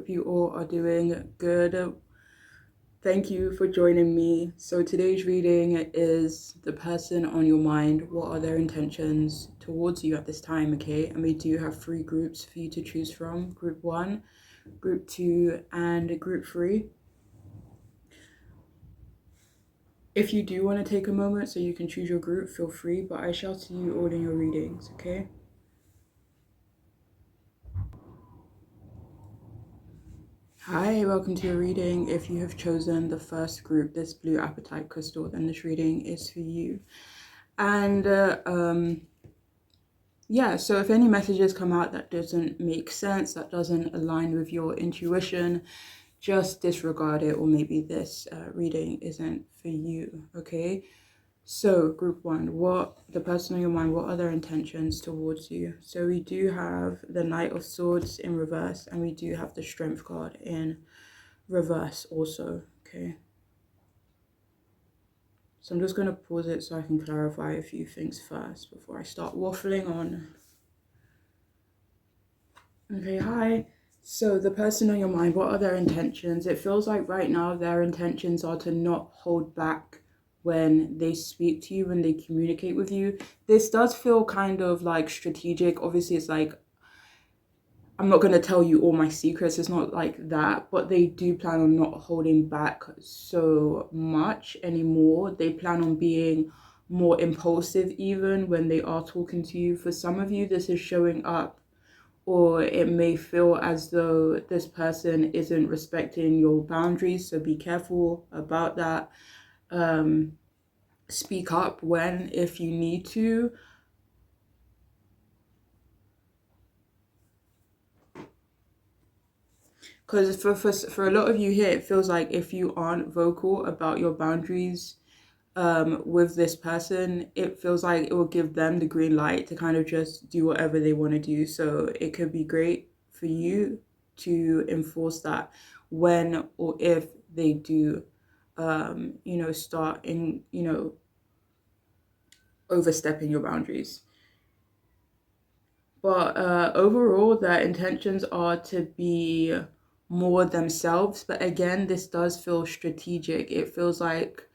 hope you all are doing good. Thank you for joining me. So today's reading is the person on your mind. What are their intentions towards you at this time, okay? And we do have 3 groups for you to choose from. Group 1, Group 2, and Group 3. If you do want to take a moment so you can choose your group, feel free, but I shall see you all in your readings, okay? Hi, welcome to your reading. If you have chosen the first group, this blue apatite crystal, then this reading is for you. And yeah, so if any messages come out that doesn't make sense, that doesn't align with your intuition, just disregard it, or maybe this reading isn't for you, okay? So group 1, what the person on your mind, what are their intentions towards you? So we do have the Knight of Swords in reverse, and we do have the Strength card in reverse also, okay? So I'm just going to pause it so I can clarify a few things first before I start waffling on. Okay, hi. So the person on your mind, what are their intentions? It feels like right now their intentions are to not hold back when they speak to you, when they communicate with you. This does feel kind of like strategic. Obviously, it's like, I'm not going to tell you all my secrets. It's not like that, but they do plan on not holding back so much anymore. They plan on being more impulsive even when they are talking to you. For some of you, this is showing up, or it may feel as though this person isn't respecting your boundaries. So be careful about that. Speak up when, if you need to. Because for a lot of you here, it feels like if you aren't vocal about your boundaries with this person, it feels like it will give them the green light to kind of just do whatever they want to do. So it could be great for you to enforce that when or if they do, start in, overstepping your boundaries. But overall, their intentions are to be more themselves. But again, this does feel strategic. It feels like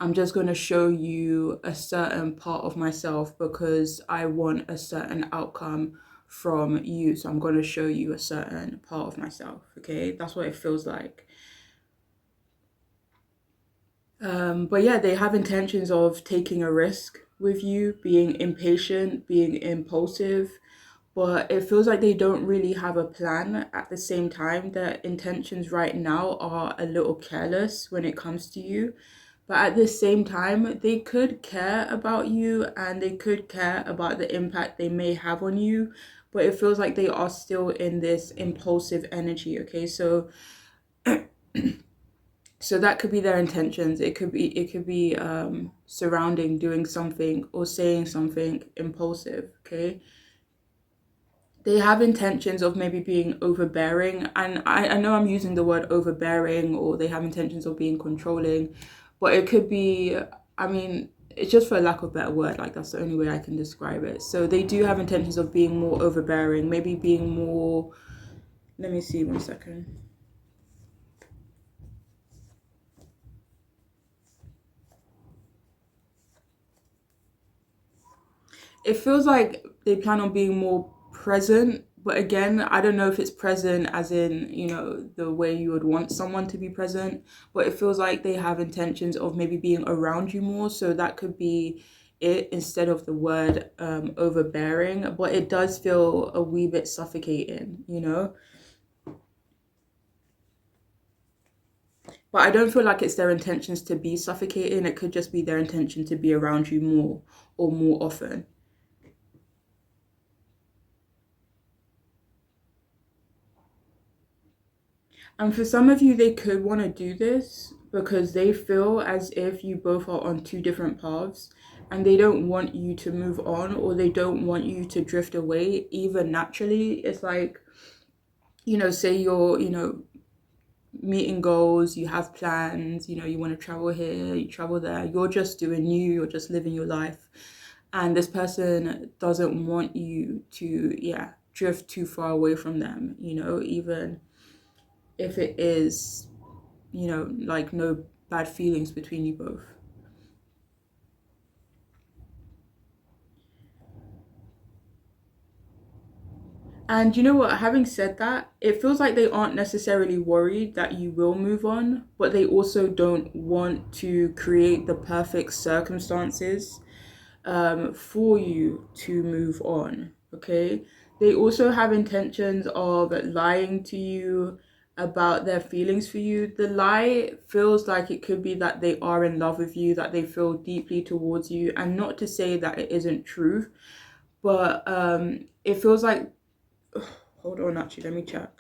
I'm just going to show you a certain part of myself because I want a certain outcome from you. So I'm going to show you a certain part of myself. Okay, that's what it feels like. But yeah, they have intentions of taking a risk with you, being impatient, being impulsive, but it feels like they don't really have a plan at the same time. Their intentions right now are a little careless when it comes to you. But at the same time, they could care about you and they could care about the impact they may have on you. But it feels like they are still in this impulsive energy, okay? So so that could be their intentions. It could be surrounding doing something or saying something impulsive, okay? They have intentions of maybe being overbearing, and I know I'm using the word overbearing, or they have intentions of being controlling, but it could be, I mean, it's just for lack of a better word, like that's the only way I can describe it. So they do have intentions of being more overbearing, maybe being more, let me see, 1 second. It feels like they plan on being more present, but again, I don't know if it's present as in, the way you would want someone to be present, but it feels like they have intentions of maybe being around you more. So that could be it instead of the word overbearing, but it does feel a wee bit suffocating. But I don't feel like it's their intentions to be suffocating. It could just be their intention to be around you more or more often. And for some of you, they could want to do this because they feel as if you both are on 2 different paths and they don't want you to move on, or they don't want you to drift away even naturally. It's like, say you're, meeting goals, you have plans, you want to travel here, you travel there, you're just doing you're just living your life. And this person doesn't want you to, drift too far away from them, even if it is, like no bad feelings between you both. And you know what? Having said that, it feels like they aren't necessarily worried that you will move on, but they also don't want to create the perfect circumstances for you to move on. Okay. They also have intentions of lying to you about their feelings for you. The lie feels like it could be that they are in love with you, that they feel deeply towards you, and not to say that it isn't true, but it feels like, hold on, actually, let me check.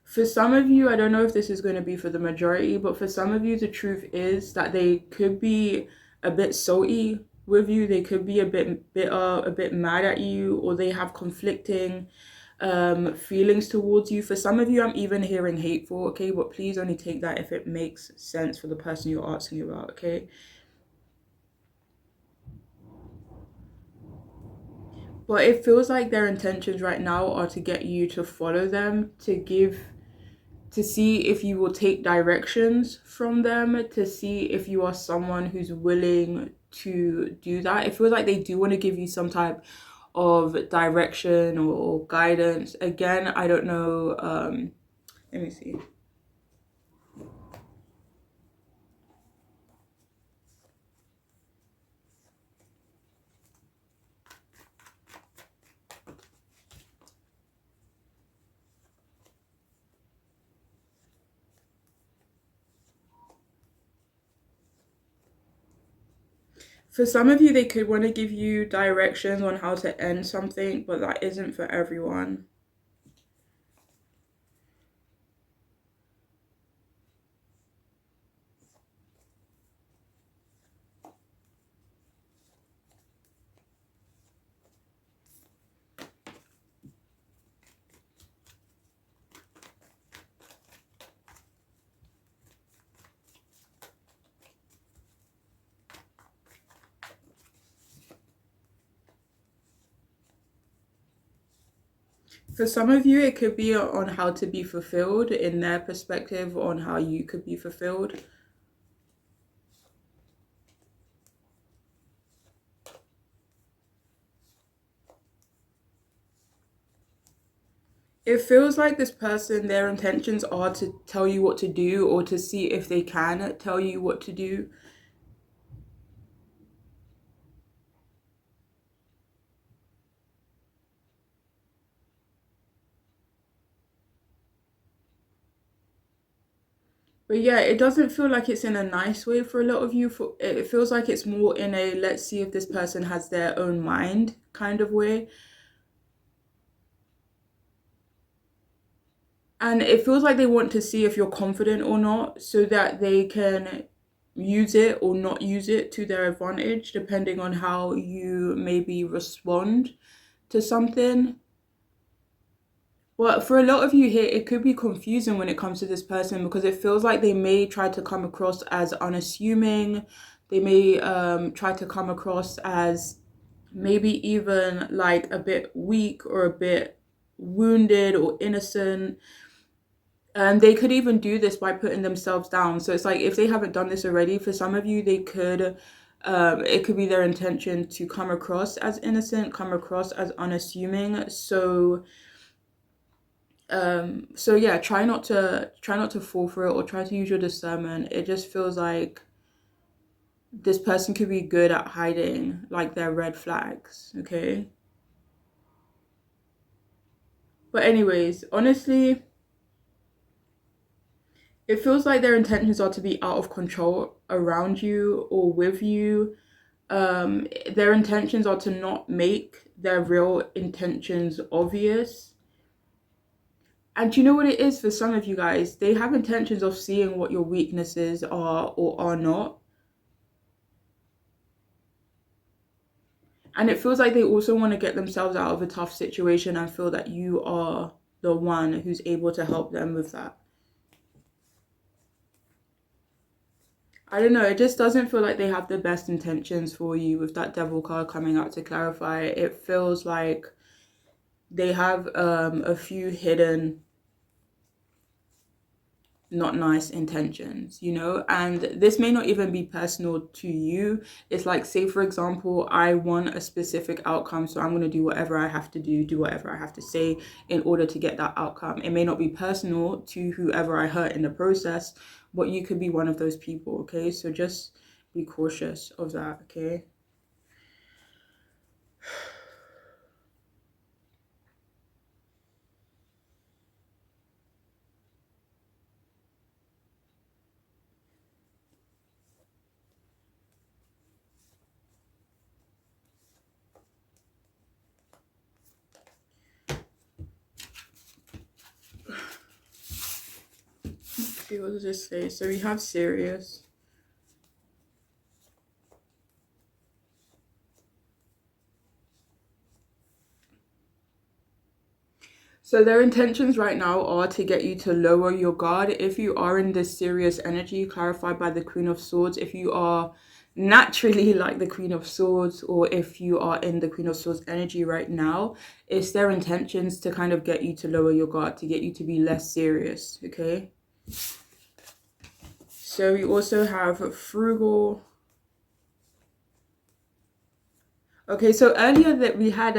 For some of you, I don't know if this is going to be for the majority, but for some of you, the truth is that they could be a bit salty with you. They could be a bit bitter, a bit mad at you, or they have conflicting feelings towards you. For some of you, I'm even hearing hateful, okay? But please only take that if it makes sense for the person you're asking about, okay? But it feels like their intentions right now are to get you to follow them, to see if you will take directions from them, to see if you are someone who's willing to do that. It feels like they do want to give you some type of direction or guidance. Again, I don't know. Let me see. For some of you, they could want to give you directions on how to end something, but that isn't for everyone. For some of you, it could be on how to be fulfilled in their perspective on how you could be fulfilled. It feels like this person, their intentions are to tell you what to do or to see if they can tell you what to do. But yeah, it doesn't feel like it's in a nice way for a lot of you. It feels like it's more in a let's see if this person has their own mind kind of way. And it feels like they want to see if you're confident or not so that they can use it or not use it to their advantage, depending on how you maybe respond to something. Well, for a lot of you here, it could be confusing when it comes to this person because it feels like they may try to come across as unassuming. They may try to come across as maybe even like a bit weak or a bit wounded or innocent. And they could even do this by putting themselves down. So it's like if they haven't done this already, for some of you, they could, it could be their intention to come across as innocent, come across as unassuming. So yeah, try not to fall for it or try to use your discernment. It just feels like this person could be good at hiding like their red flags, okay? But anyways, honestly, it feels like their intentions are to be out of control around you or with you. Their intentions are to not make their real intentions obvious. And you know what it is for some of you guys? They have intentions of seeing what your weaknesses are or are not. And it feels like they also want to get themselves out of a tough situation and feel that you are the one who's able to help them with that. I don't know, it just doesn't feel like they have the best intentions for you with that devil card coming out to clarify. It feels like they have a few hidden not nice intentions, you know, and this may not even be personal to you. It's like, say for example, I want a specific outcome, so I'm going to do whatever I have to do whatever I have to say in order to get that outcome. It may not be personal to whoever I hurt in the process, but you could be one of those people. Okay, so just be cautious of that. Okay. Okay, what does this say? So we have serious. So their intentions right now are to get you to lower your guard. If you are in this serious energy, clarified by the Queen of Swords, if you are naturally like the Queen of Swords, or if you are in the Queen of Swords energy right now, it's their intentions to kind of get you to lower your guard, to get you to be less serious, okay? So we also have frugal. Okay, so earlier that we had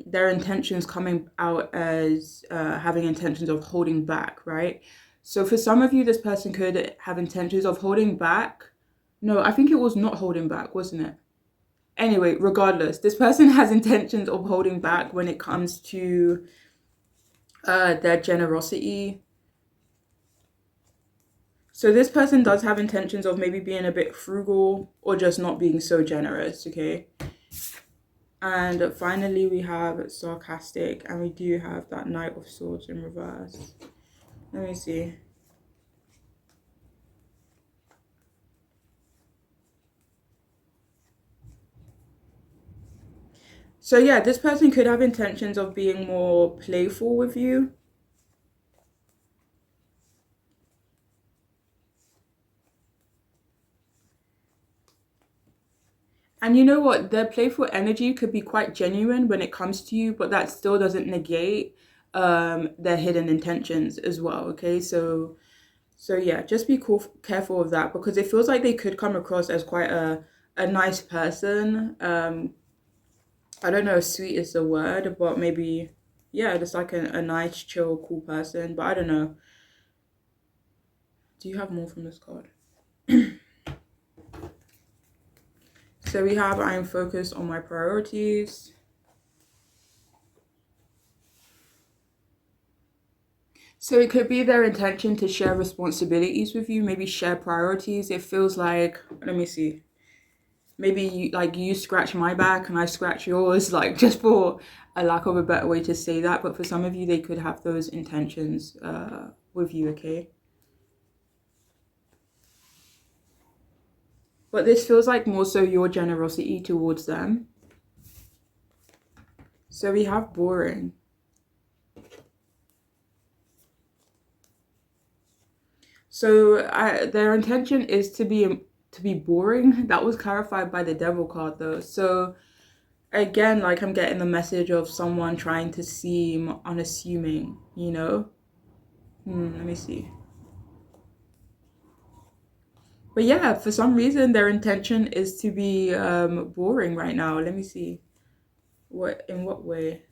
their intentions coming out as having intentions of holding back, right? So for some of you, this person could have intentions of holding back. No, I think it was not holding back, wasn't it? Anyway, regardless, this person has intentions of holding back when it comes to their generosity. So this person does have intentions of maybe being a bit frugal or just not being so generous, okay? And finally, we have sarcastic, and we do have that Knight of Swords in reverse. Let me see. So yeah, this person could have intentions of being more playful with you. And you know what? Their playful energy could be quite genuine when it comes to you, but that still doesn't negate their hidden intentions as well, okay? So yeah, just be careful of that, because it feels like they could come across as quite a nice person. I don't know if sweet is the word, but maybe, yeah, just like a nice, chill, cool person. But I don't know. Do you have more from this card? So we have, I am focused on my priorities. So it could be their intention to share responsibilities with you, maybe share priorities. It feels like, let me see. Maybe you scratch my back and I scratch yours, like, just for a lack of a better way to say that. But for some of you, they could have those intentions with you, okay? But this feels like more so your generosity towards them. So we have boring. So their intention is to be boring. That was clarified by the Devil card though. So again, like, I'm getting the message of someone trying to seem unassuming, you know? Let me see. But yeah, for some reason, their intention is to be boring right now. Let me see. In what way?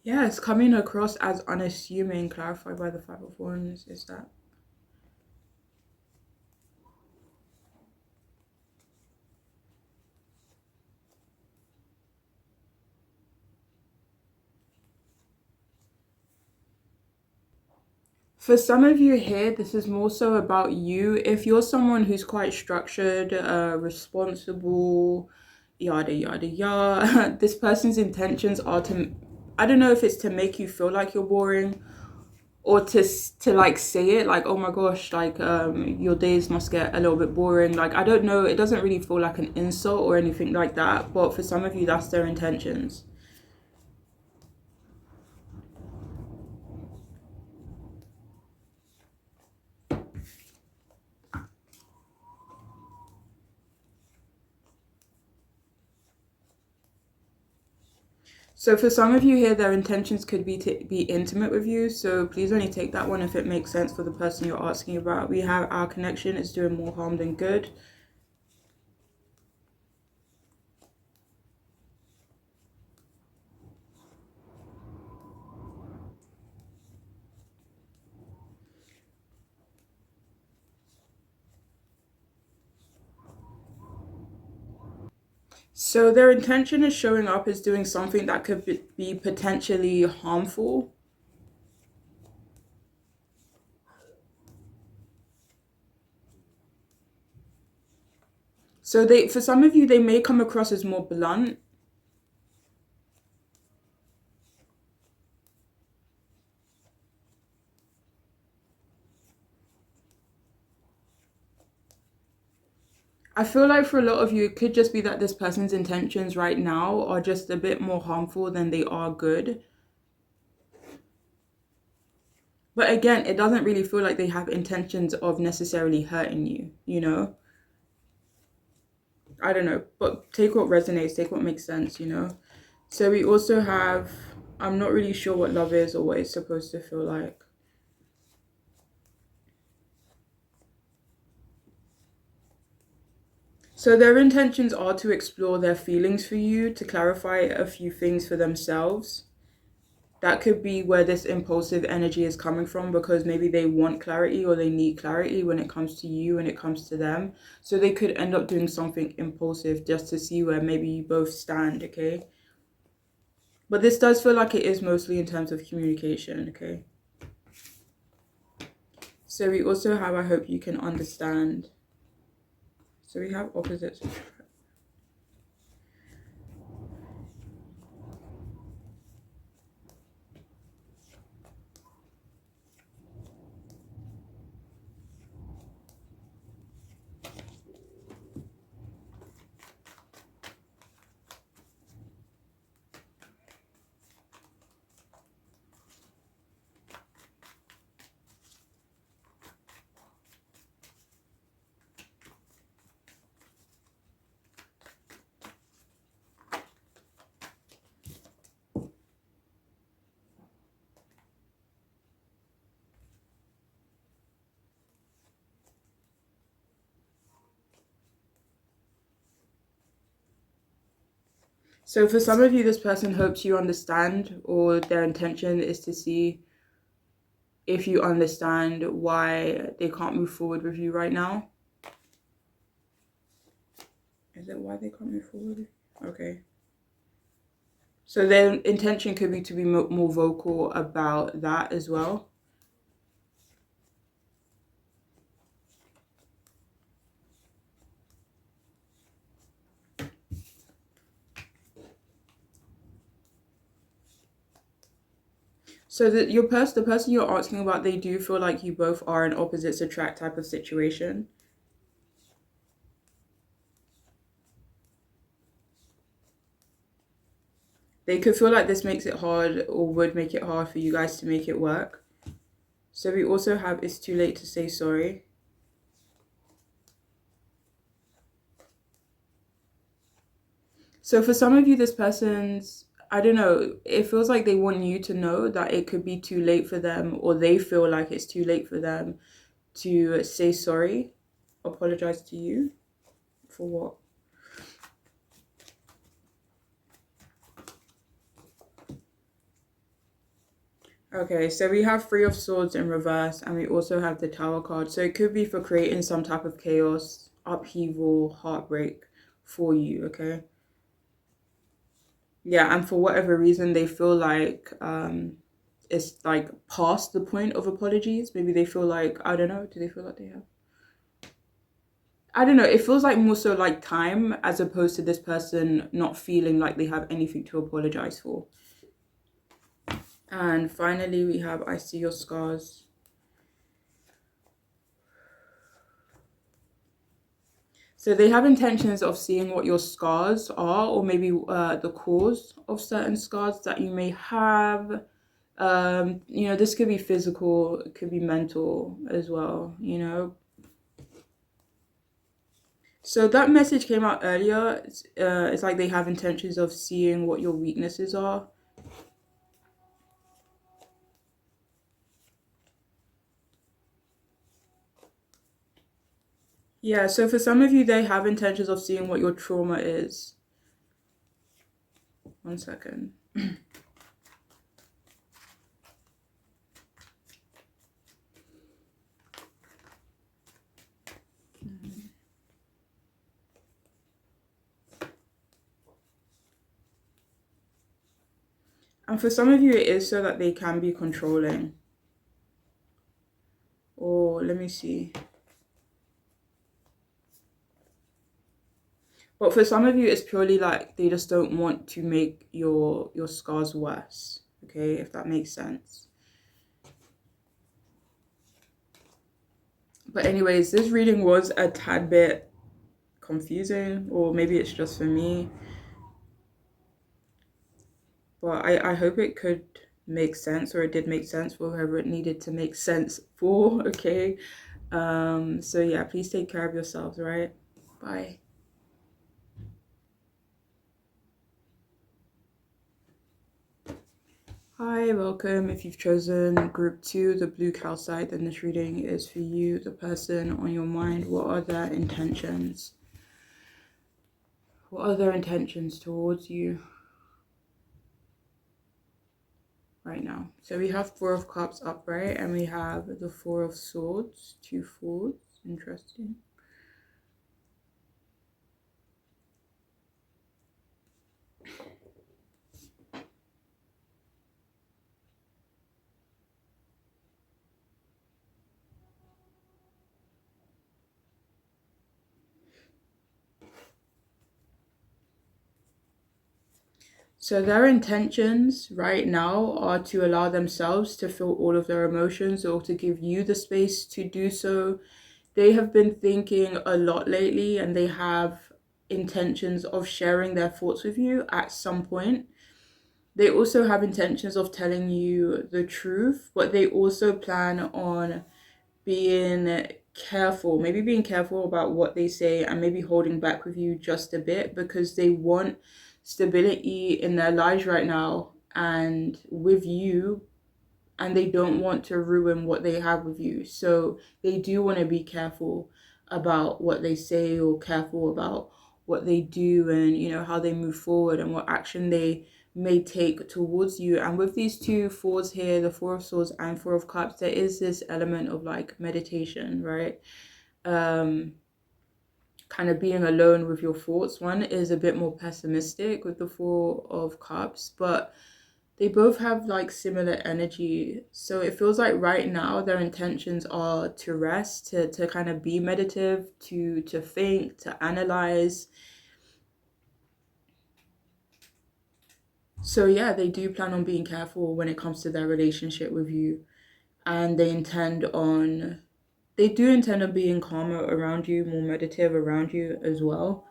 Yeah, it's coming across as unassuming, clarified by the Five of Wands. Is that? For some of you here, this is more so about you. If you're someone who's quite structured, responsible, yada, yada, yada, this person's intentions are to, I don't know if it's to make you feel like you're boring, or to like say it like, oh my gosh, like your days must get a little bit boring. Like, I don't know, it doesn't really feel like an insult or anything like that, but for some of you, that's their intentions. So for some of you here, their intentions could be to be intimate with you. So please only take that one if it makes sense for the person you're asking about. We have our connection is doing more harm than good. So their intention is showing up as doing something that could be potentially harmful. So they, for some of you, they may come across as more blunt. I feel like for a lot of you, it could just be that this person's intentions right now are just a bit more harmful than they are good. But again, it doesn't really feel like they have intentions of necessarily hurting you, you know? I don't know, but take what resonates, take what makes sense, you know? So we also have, I'm not really sure what love is or what it's supposed to feel like. So their intentions are to explore their feelings for you, to clarify a few things for themselves. That could be where this impulsive energy is coming from, because maybe they want clarity or they need clarity when it comes to you, when it comes to them. So they could end up doing something impulsive just to see where maybe you both stand, okay? But this does feel like it is mostly in terms of communication, okay? So we also have, I hope you can understand. So we have opposites. So for some of you, this person hopes you understand, or their intention is to see if you understand why they can't move forward with you right now. Is it why they can't move forward? Okay. So their intention could be to be more vocal about that as well. So that the person you're asking about, they do feel like you both are an opposites attract type of situation. They could feel like this makes it hard, or would make it hard for you guys to make it work. So we also have, it's too late to say sorry. So for some of you, this person's, I don't know, it feels like they want you to know that it could be too late for them, or they feel like it's too late for them to say sorry, apologize to you. For what? Okay, so we have Three of Swords in reverse, and we also have the Tower card. So it could be for creating some type of chaos, upheaval, heartbreak for you, okay? Yeah, and for whatever reason, they feel like it's like past the point of apologies. Maybe they feel like, I don't know, do they feel like they have? I don't know, it feels like more so like time, as opposed to this person not feeling like they have anything to apologize for. And finally, we have I see your scars. So they have intentions of seeing what your scars are, or maybe the cause of certain scars that you may have. You know, this could be physical, it could be mental as well, you know. So that message came out earlier. It's like they have intentions of seeing what your weaknesses are. Yeah, so for some of you, they have intentions of seeing what your trauma is. One second. And for some of you, it is so that they can be controlling. Or let me see. But for some of you, it's purely like they just don't want to make your scars worse. Okay, if that makes sense. But anyways, this reading was a tad bit confusing, or maybe it's just for me. But I hope it could make sense, or it did make sense for whoever it needed to make sense for. Okay. So yeah, please take care of yourselves, right? Bye. Hi, welcome. If you've chosen group 2, the blue calcite, then this reading is for you, the person on your mind. What are their intentions? What are their intentions towards you right now? So we have 4 of cups upright, and we have the 4 of swords, 2 fours. Interesting. So their intentions right now are to allow themselves to feel all of their emotions, or to give you the space to do so. They have been thinking a lot lately, and they have intentions of sharing their thoughts with you at some point. They also have intentions of telling you the truth, but they also plan on being careful, maybe being careful about what they say, and maybe holding back with you just a bit, because they want stability in their lives right now and with you, and they don't want to ruin what they have with you. So they do want to be careful about what they say, or careful about what they do, and how they move forward and what action they may take towards you. And with these 2 fours here, the 4 of swords and 4 of cups, there is this element of like meditation, right? Kind of being alone with your thoughts. One is a bit more pessimistic with the 4 of cups, but they both have like similar energy. So it feels like right now their intentions are to rest, to kind of be meditative, to think, to analyze. So yeah, they do plan on being careful when it comes to their relationship with you, and they do intend on being calmer around you, more meditative around you as well.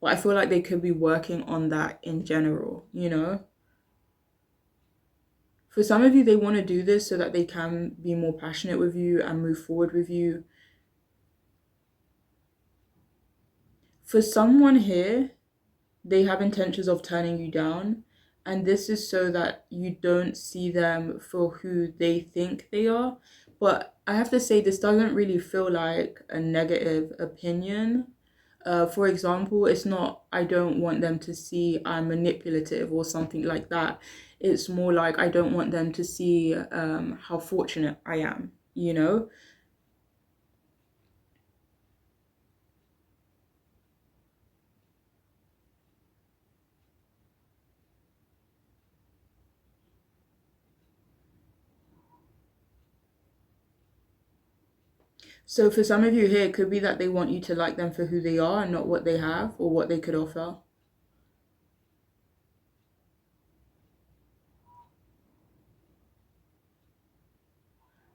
But I feel like they could be working on that in general. For some of you, they want to do this so that they can be more passionate with you and move forward with you. For someone here, they have intentions of turning you down, and this is so that you don't see them for who they think they are. But I have to say, this doesn't really feel like a negative opinion. For example, it's not, I don't want them to see I'm manipulative or something like that. It's more like, I don't want them to see how fortunate I am. So for some of you here, it could be that they want you to like them for who they are and not what they have or what they could offer.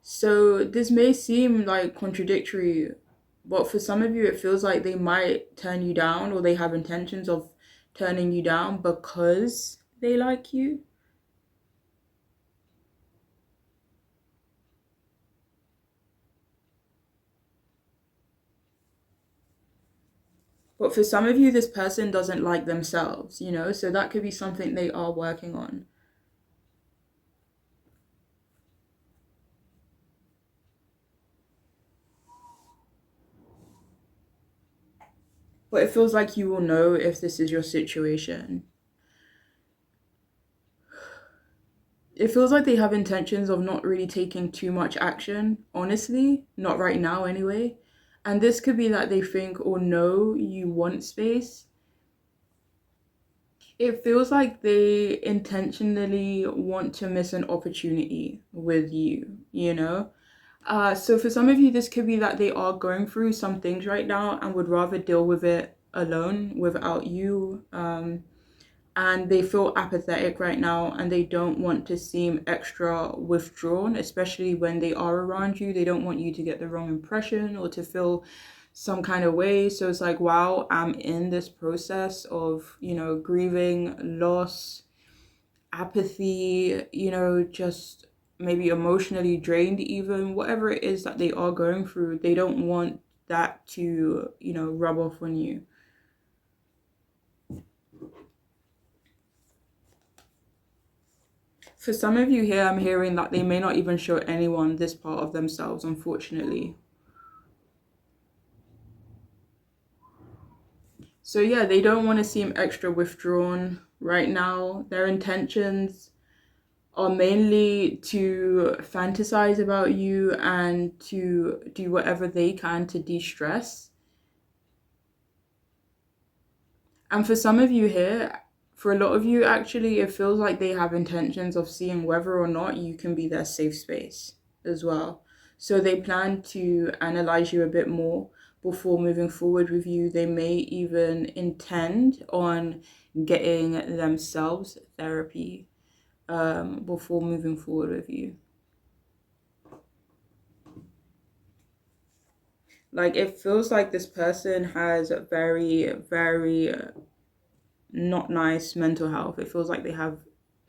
So this may seem like contradictory, but for some of you, it feels like they might turn you down, or they have intentions of turning you down because they like you. But for some of you, this person doesn't like themselves, you know, so that could be something they are working on. But it feels like you will know if this is your situation. It feels like they have intentions of not really taking too much action, honestly, not right now anyway. And this could be that they think or know you want space. It feels like they intentionally want to miss an opportunity with you, you know? So for some of you, this could be that they are going through some things right now and would rather deal with it alone without you. And they feel apathetic right now and they don't want to seem extra withdrawn, especially when they are around you. They don't want you to get the wrong impression or to feel some kind of way. So it's like, wow, I'm in this process of, you know, grieving, loss, apathy, you know, just maybe emotionally drained, even whatever it is that they are going through. They don't want that to, you know, rub off on you. For some of you here, I'm hearing that they may not even show anyone this part of themselves, unfortunately. So yeah, they don't want to seem extra withdrawn right now. Their intentions are mainly to fantasize about you and to do whatever they can to de-stress. And for some of you here, for a lot of you, actually, it feels like they have intentions of seeing whether or not you can be their safe space as well. So they plan to analyze you a bit more before moving forward with you. They may even intend on getting themselves therapy before moving forward with you. Like, it feels like this person has very, very not nice mental health. It feels like they have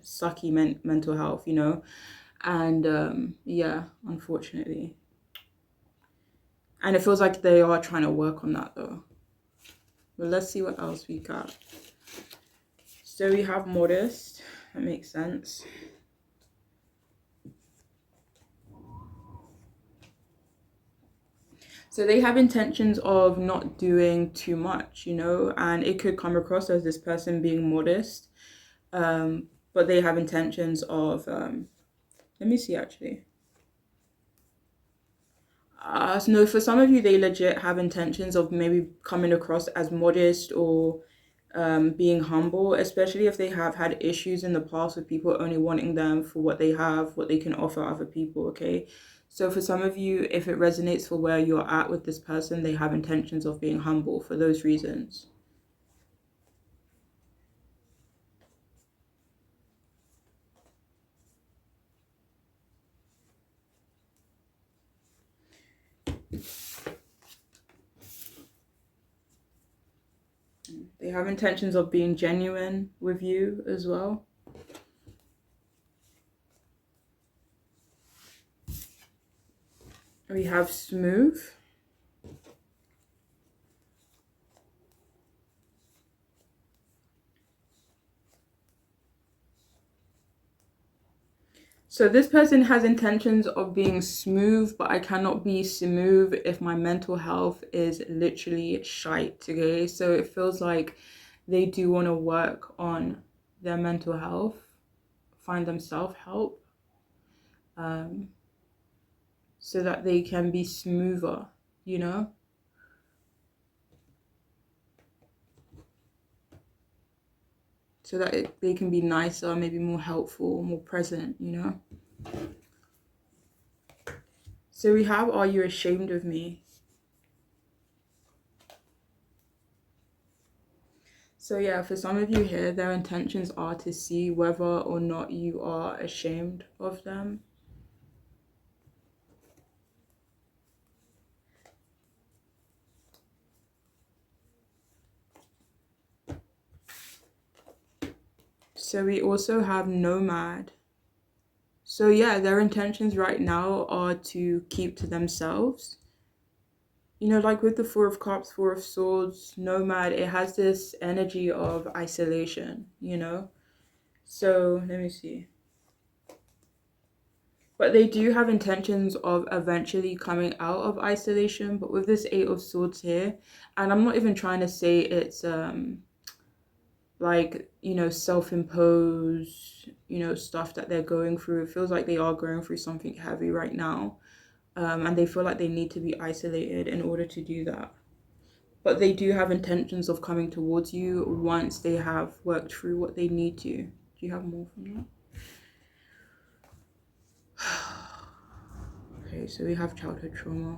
sucky mental health, you know? And yeah, unfortunately. And it feels like they are trying to work on that though. But let's see what else we got. So we have modest. That makes sense. So they have intentions of not doing too much, you know, and it could come across as this person being modest. But they have intentions of, let me see actually. So no, for some of you, they legit have intentions of maybe coming across as modest or being humble, especially if they have had issues in the past with people only wanting them for what they have, what they can offer other people, okay? So for some of you, if it resonates for where you're at with this person, they have intentions of being humble for those reasons. They have intentions of being genuine with you as well. We have smooth. So this person has intentions of being smooth, but I cannot be smooth if my mental health is literally shite, okay? So it feels like they do want to work on their mental health, find them self-help, so that they can be smoother, you know? So that they can be nicer, maybe more helpful, more present, you know? So we have, are you ashamed of me? So yeah, for some of you here, their intentions are to see whether or not you are ashamed of them. So we also have nomad. So yeah, their intentions right now are to keep to themselves. You know, like with the Four of Cups, Four of Swords, Nomad, it has this energy of isolation, you know? So, let me see. But they do have intentions of eventually coming out of isolation. But with this Eight of Swords here, and I'm not even trying to say it's like, you know, self-imposed, you know, stuff that they're going through. It feels like they are going through something heavy right now. And they feel like they need to be isolated in order to do that. But they do have intentions of coming towards you once they have worked through what they need to. Do you have more from that? Okay, so we have childhood trauma.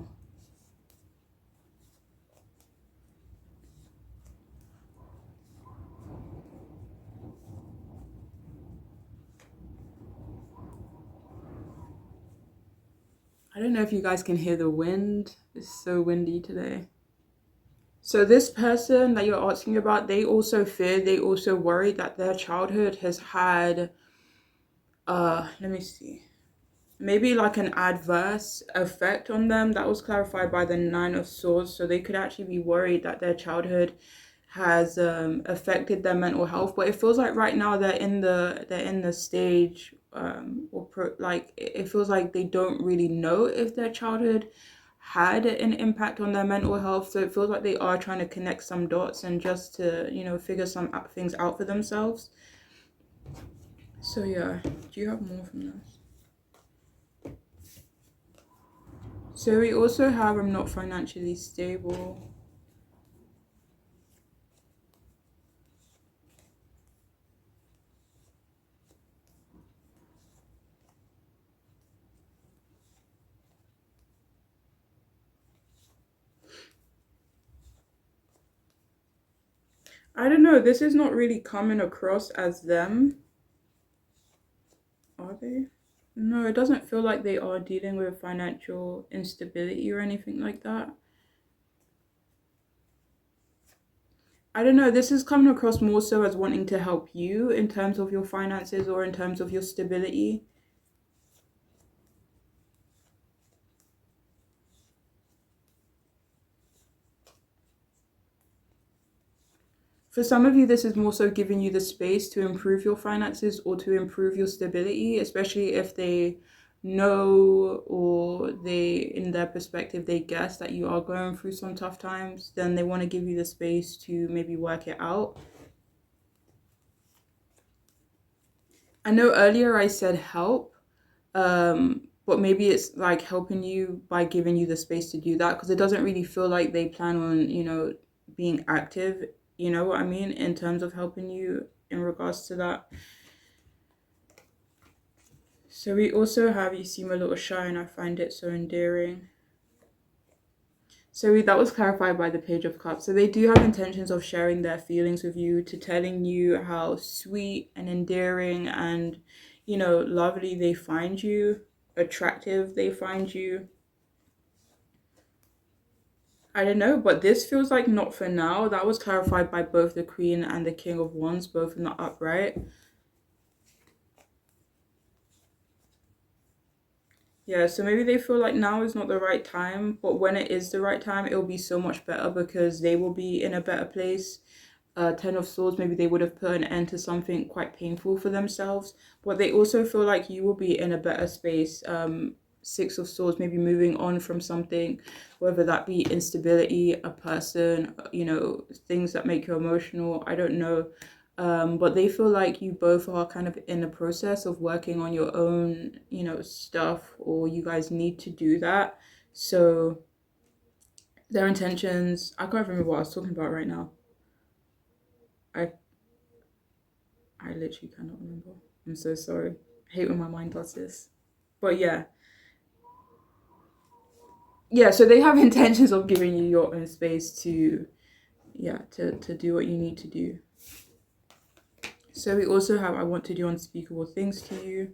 I don't know if you guys can hear the wind. It's so windy today. So this person that you're asking about, they also fear, they also worry that their childhood has had, let me see, maybe like an adverse effect on them. That was clarified by the Nine of Swords. So they could actually be worried that their childhood has affected their mental health. But it feels like right now they're in the stage like it feels like they don't really know if their childhood had an impact on their mental health. So it feels like they are trying to connect some dots and just to, you know, figure some things out for themselves. So yeah, do you have more from this? So we also have I'm not financially stable. I don't know, this is not really coming across as them. Are they? No, it doesn't feel like they are dealing with financial instability or anything like that. I don't know, this is coming across more so as wanting to help you in terms of your finances or in terms of your stability. For some of you, this is more so giving you the space to improve your finances or to improve your stability, especially if they know or they, in their perspective, they guess that you are going through some tough times, then they want to give you the space to maybe work it out. I know earlier I said help, but maybe it's like helping you by giving you the space to do that because it doesn't really feel like they plan on, you know, being active, you know what I mean, in terms of helping you in regards to that. So we also have you seem a little shy and I find it so endearing. So that was clarified by the Page of Cups. So they do have intentions of sharing their feelings with you, to telling you how sweet and endearing and, you know, lovely they find you, attractive they find you. I don't know, but this feels like not for now. That was clarified by both the Queen and the King of Wands, both in the upright. Yeah, so maybe they feel like now is not the right time, but when it is the right time, it'll be so much better because they will be in a better place. Ten of Swords, maybe they would have put an end to something quite painful for themselves, but they also feel like you will be in a better space. Six of Swords, maybe moving on from something, whether that be instability, a person, you know, things that make you emotional, I don't know. But they feel like you both are kind of in the process of working on your own, you know, stuff, or you guys need to do that. So their intentions, I can't remember what I was talking about right now. I I literally cannot remember. I'm so sorry. I hate when my mind does this. But yeah. Yeah, so they have intentions of giving you your own space to, yeah, to do what you need to do. So we also have I want to do unspeakable things to you.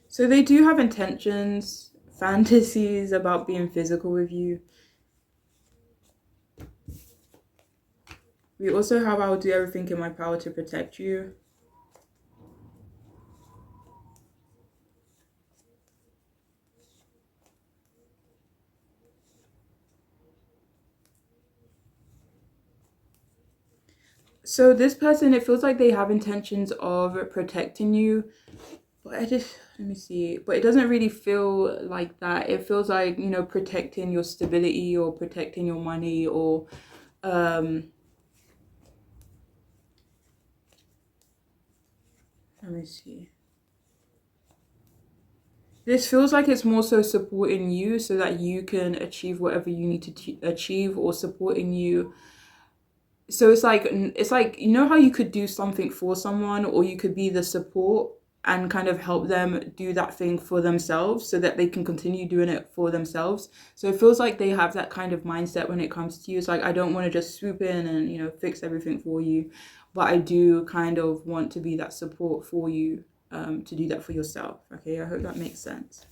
So they do have intentions, fantasies about being physical with you. We also have I will do everything in my power to protect you. So this person, it feels like they have intentions of protecting you, but let me see. But it doesn't really feel like that. It feels like, protecting your stability or protecting your money or let me see. This feels like it's more so supporting you so that you can achieve whatever you need to achieve, or supporting you. So it's like how you could do something for someone, or you could be the support and kind of help them do that thing for themselves so that they can continue doing it for themselves. So it feels like they have that kind of mindset when it comes to you. It's like, I don't want to just swoop in and fix everything for you, but I do kind of want to be that support for you, to do that for yourself. Okay, I hope that makes sense.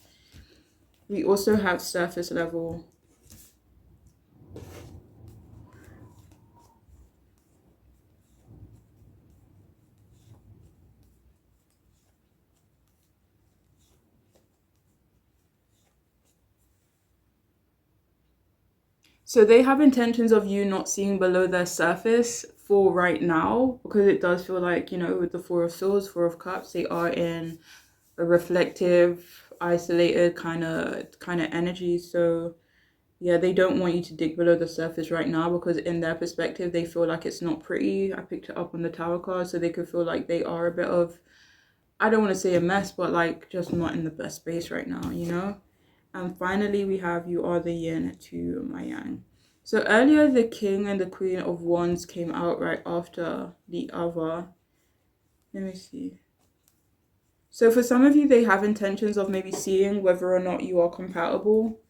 We also have surface level. So they have intentions of you not seeing below their surface for right now, because it does feel like, with the Four of Swords, Four of Cups, they are in a reflective, isolated kind of energy. So yeah, they don't want you to dig below the surface right now, because in their perspective, they feel like it's not pretty. I picked it up on the Tower card, so they could feel like they are a bit of, I don't want to say a mess, but like just not in the best space right now. And finally, we have you are the yin to my yang. So earlier, the king and the queen of wands came out right after the other. Let me see. So for some of you, they have intentions of maybe seeing whether or not you are compatible.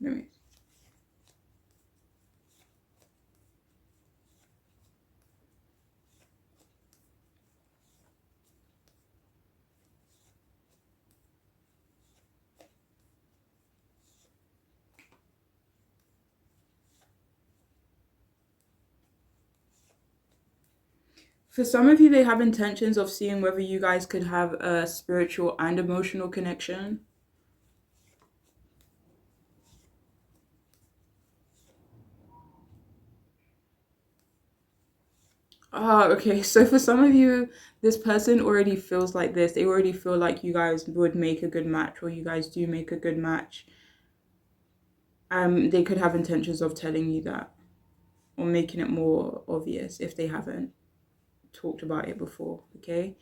For some of you, they have intentions of seeing whether you guys could have a spiritual and emotional connection. Okay. So for some of you, this person already feels like this. They already feel like you guys would make a good match, or you guys do make a good match. They could have intentions of telling you that, or making it more obvious if they haven't talked about it before. Okay.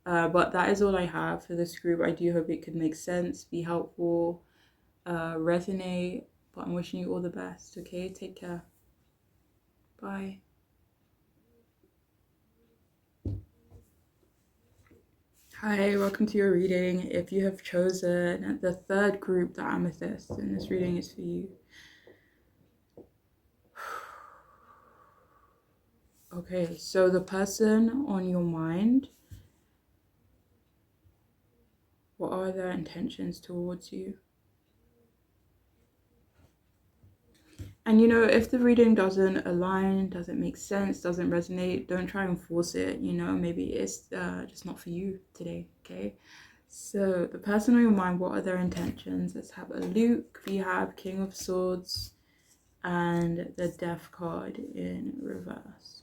But that is all I have for this group. I do hope it could make sense, be helpful, resonate. But I'm wishing you all the best. Okay. Take care. Bye. Hi, welcome to your reading. If you have chosen the third group, the Amethyst, then this reading is for you. Okay, so the person on your mind, what are their intentions towards you? And if the reading doesn't align, doesn't make sense, doesn't resonate, don't try and force it. Maybe it's just not for you today. Okay. So the person on your mind, what are their intentions? Let's have a look. We have King of Swords and the Death card in reverse.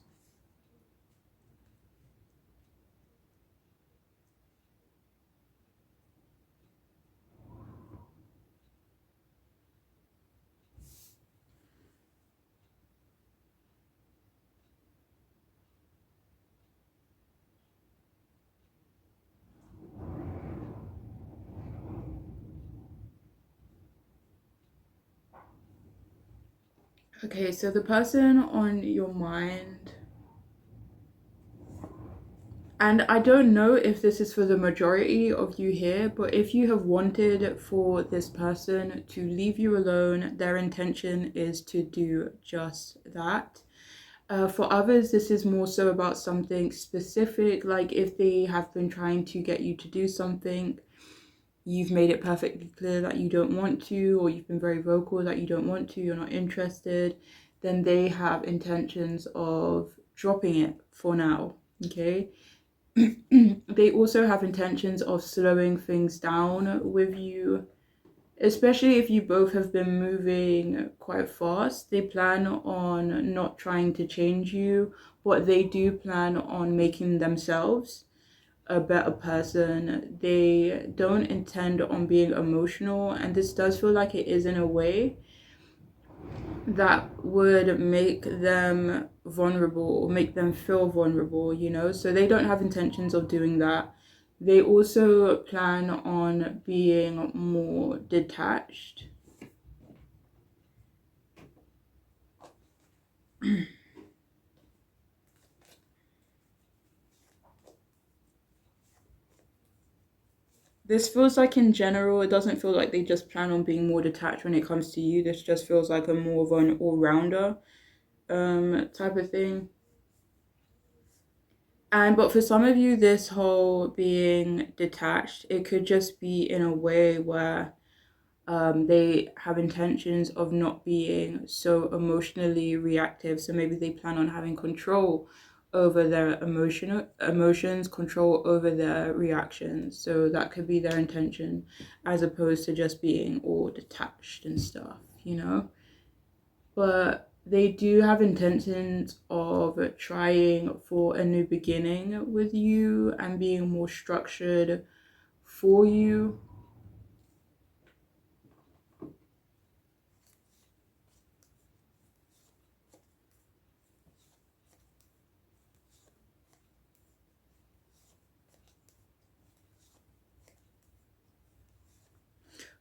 Okay, so the person on your mind, and I don't know if this is for the majority of you here, but if you have wanted for this person to leave you alone, their intention is to do just that. For others, this is more so about something specific, like if they have been trying to get you to do something, you've made it perfectly clear that you don't want to, or you've been very vocal that you don't want to, you're not interested, then they have intentions of dropping it for now. Okay. They also have intentions of slowing things down with you. especially if you both have been moving quite fast. They plan on not trying to change you, but they do plan on making themselves a better person. They don't intend on being emotional, and this does feel like it is in a way that would make them vulnerable or make them feel vulnerable, you know? So they don't have intentions of doing that. They also plan on being more detached. This feels like in general, it doesn't feel like they just plan on being more detached when it comes to you. This just feels like a more of an all-rounder type of thing. And but for some of you, this whole being detached, it could just be in a way where they have intentions of not being so emotionally reactive. So maybe they plan on having control over their emotions, control over their reactions. So that could be their intention, as opposed to just being all detached and stuff, you know? But they do have intentions of trying for a new beginning with you and being more structured for you.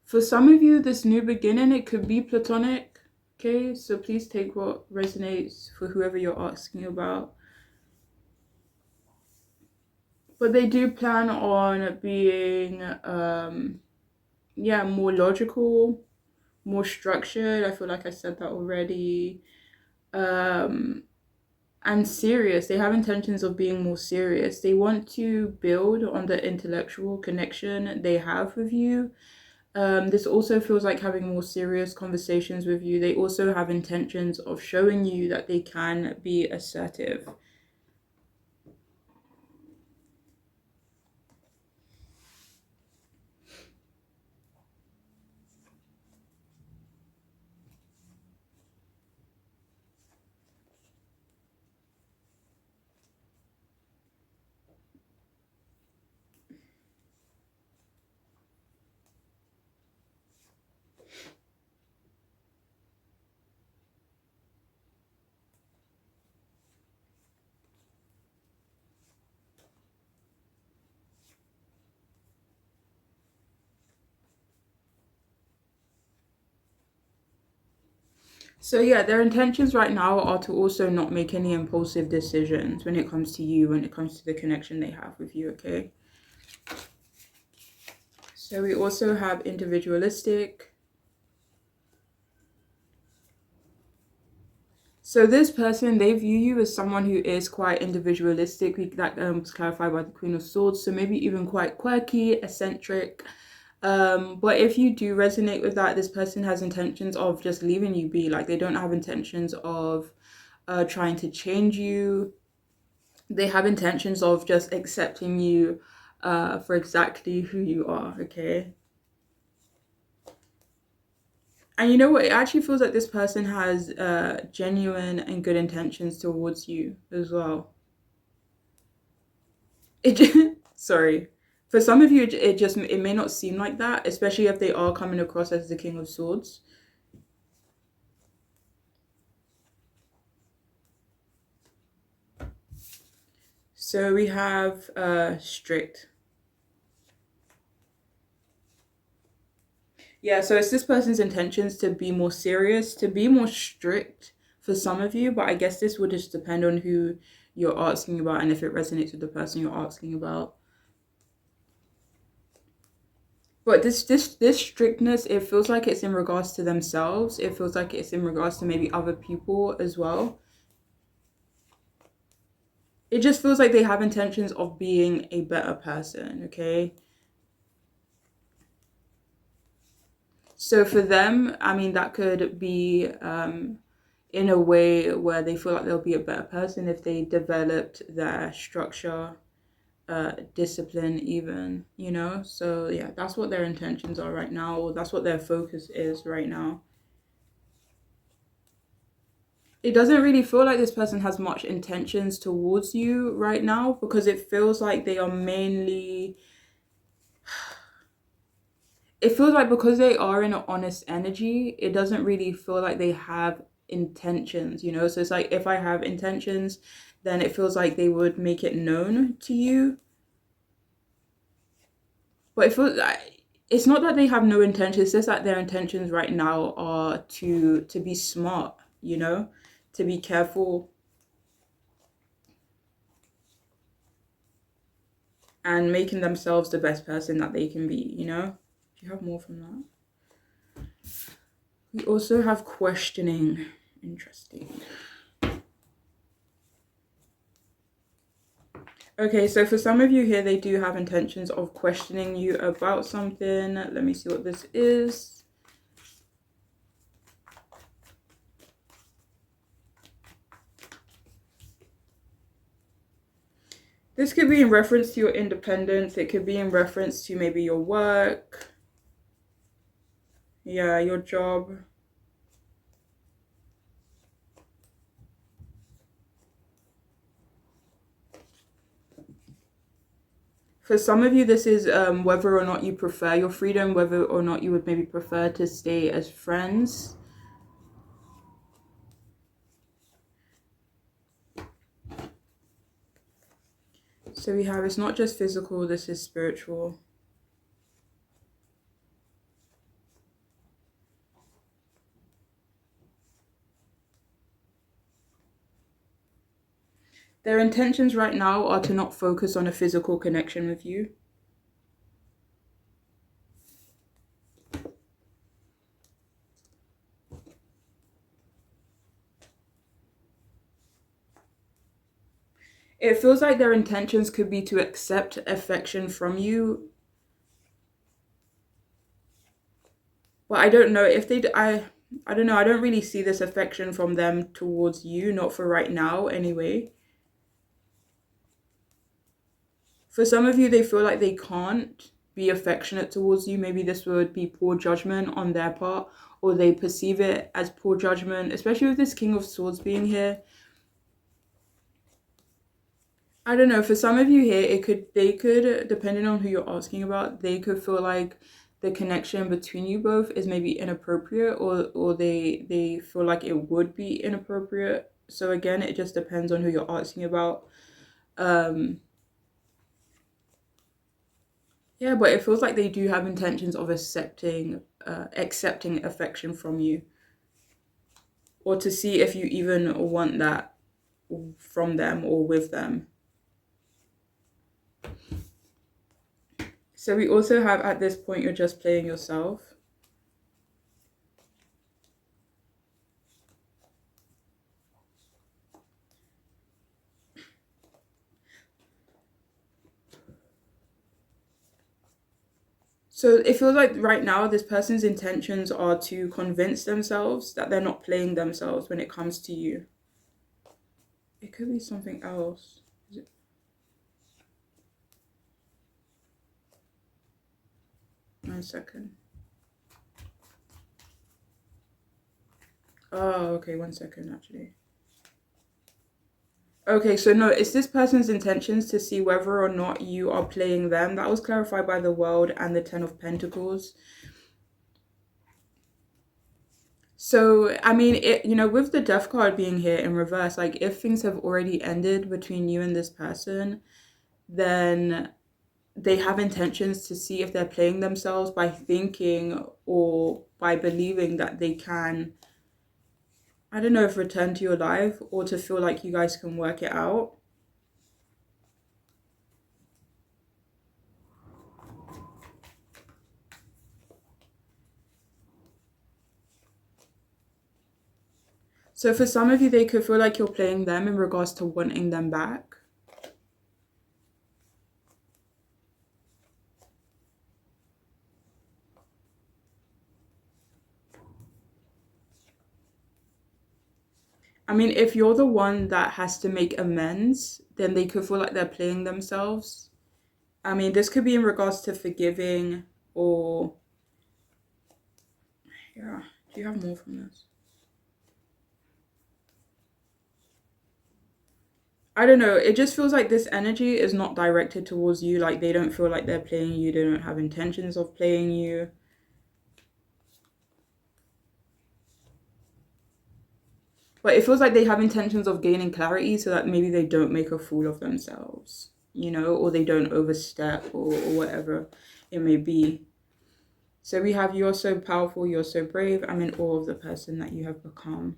For some of you, this new beginning, it could be platonic. Okay, so please take what resonates for whoever you're asking about. But they do plan on being, yeah, more logical, more structured. I feel like I said that already. Um, and serious. They have intentions of being more serious. They want to build on the intellectual connection they have with you. This also feels like having more serious conversations with you. They also have intentions of showing you that they can be assertive. So yeah, their intentions right now are to also not make any impulsive decisions when it comes to you, when it comes to the connection they have with you, okay? So we also have individualistic. So this person, they view you as someone who is quite individualistic. That was clarified by the Queen of Swords. So maybe even quite quirky, eccentric. But if you do resonate with that, this person has intentions of just leaving you be. Like they don't have intentions of trying to change you. They have intentions of just accepting you for exactly who you are, okay? And you know what? It actually feels like this person has genuine and good intentions towards you as well. Sorry. For some of you, it may not seem like that, especially if they are coming across as the King of Swords. So we have strict. Yeah, so it's this person's intentions to be more serious, to be more strict for some of you, but I guess this would just depend on who you're asking about and if it resonates with the person you're asking about. But this strictness, it feels like it's in regards to themselves. It feels like it's in regards to maybe other people as well. It just feels like they have intentions of being a better person, okay? So for them, I mean, that could be in a way where they feel like they'll be a better person if they developed their structure discipline even, you know. So yeah, that's what their intentions are right now, or that's what their focus is right now. It doesn't really feel like this person has much intentions towards you right now, because it feels like they are mainly, it feels like because they are in an honest energy, it doesn't really feel like they have intentions, you know. So it's like if I have intentions, then it feels like they would make it known to you. But it feels like it's not that they have no intentions, it's just that their intentions right now are to be smart, you know, to be careful and making themselves the best person that they can be, you know? Do you have more from that? We also have questioning. Interesting. Okay, so for some of you here, they do have intentions of questioning you about something. Let me see what this is. This could be in reference to your independence. It could be in reference to maybe your work. Yeah, your job. For some of you, this is whether or not you prefer your freedom, whether or not you would maybe prefer to stay as friends. So we have, it's not just physical, this is spiritual. Their intentions right now are to not focus on a physical connection with you. It feels like their intentions could be to accept affection from you. Well, I don't know if they, I don't know. I don't really see this affection from them towards you, not for right now anyway. For some of you, they feel like they can't be affectionate towards you. Maybe this would be poor judgment on their part, or they perceive it as poor judgment, especially with this King of Swords being here. I don't know. For some of you here, they could, depending on who you're asking about, they could feel like the connection between you both is maybe inappropriate, or they feel like it would be inappropriate. So again, it just depends on who you're asking about. Yeah, but it feels like they do have intentions of accepting affection from you, or to see if you even want that from them or with them. So we also have, at this point, you're just playing yourself. So it feels like right now this person's intentions are to convince themselves that they're not playing themselves when it comes to you. It could be something else. One second. Oh, okay, 1 second actually. Okay, so no, it's this person's intentions to see whether or not you are playing them. That was clarified by the World and the Ten of Pentacles. So, I mean, with the Death card being here in reverse, like if things have already ended between you and this person, then they have intentions to see if they're playing themselves by thinking or by believing that they can, I don't know, if return to your life or to feel like you guys can work it out. So for some of you, they could feel like you're playing them in regards to wanting them back. I mean, if you're the one that has to make amends, then they could feel like they're playing themselves. I mean, this could be in regards to forgiving or... Yeah. Do you have more from this? I don't know. It just feels like this energy is not directed towards you. Like, they don't feel like they're playing you. They don't have intentions of playing you. But it feels like they have intentions of gaining clarity so that maybe they don't make a fool of themselves, you know, or they don't overstep or whatever it may be. So we have, you're so powerful, you're so brave. I'm in awe of the person that you have become.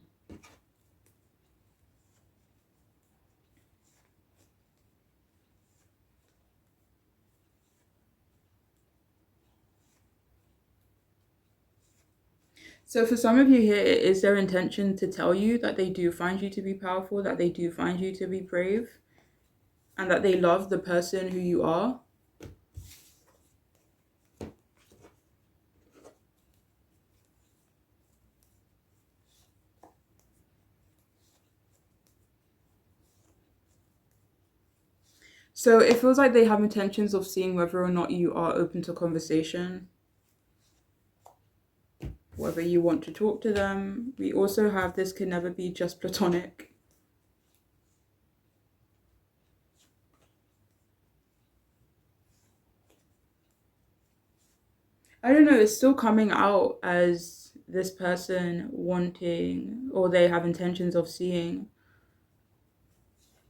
So for some of you here, it is their intention to tell you that they do find you to be powerful, that they do find you to be brave, and that they love the person who you are. So it feels like they have intentions of seeing whether or not you are open to conversation, whether you want to talk to them. We also have, this can never be just platonic. I don't know, it's still coming out as this person wanting, or they have intentions of seeing.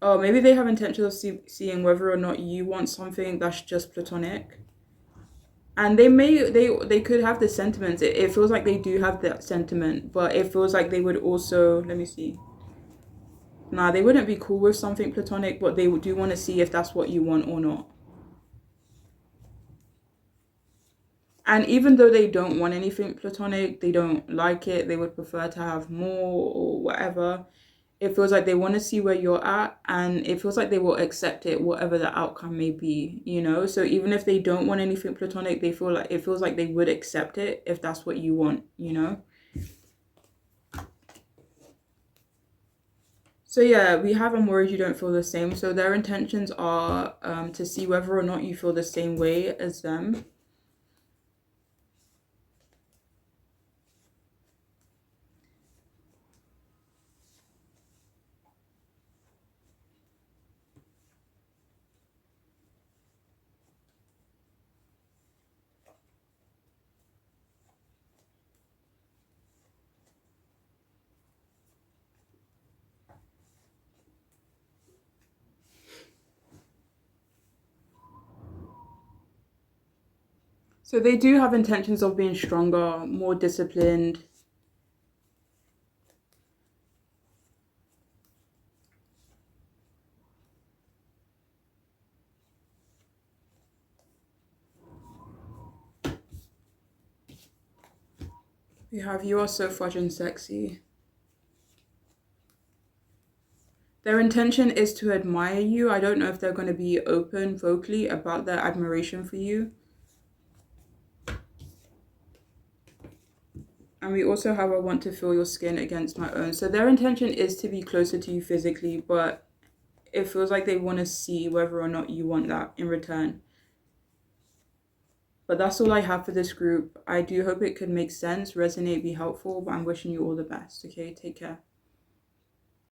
Oh, maybe they have intentions of seeing whether or not you want something that's just platonic. And they could have the sentiments. It feels like they do have that sentiment, but it feels like they would also, let me see. Nah, they wouldn't be cool with something platonic, but they do want to see if that's what you want or not. And even though they don't want anything platonic, they don't like it, they would prefer to have more or whatever. It feels like they want to see where you're at, and it feels like they will accept it, whatever the outcome may be, you know? So even if they don't want anything platonic, they feel like, it feels like they would accept it if that's what you want, you know? So yeah, we have, I'm worried you don't feel the same. So their intentions are to see whether or not you feel the same way as them. So they do have intentions of being stronger, more disciplined. We have, you are so fudging sexy. Their intention is to admire you. I don't know if they're going to be open vocally about their admiration for you. And we also have, I want to feel your skin against my own. So their intention is to be closer to you physically, but it feels like they want to see whether or not you want that in return. But that's all I have for this group. I do hope it could make sense, resonate, be helpful, but I'm wishing you all the best. Okay, take care.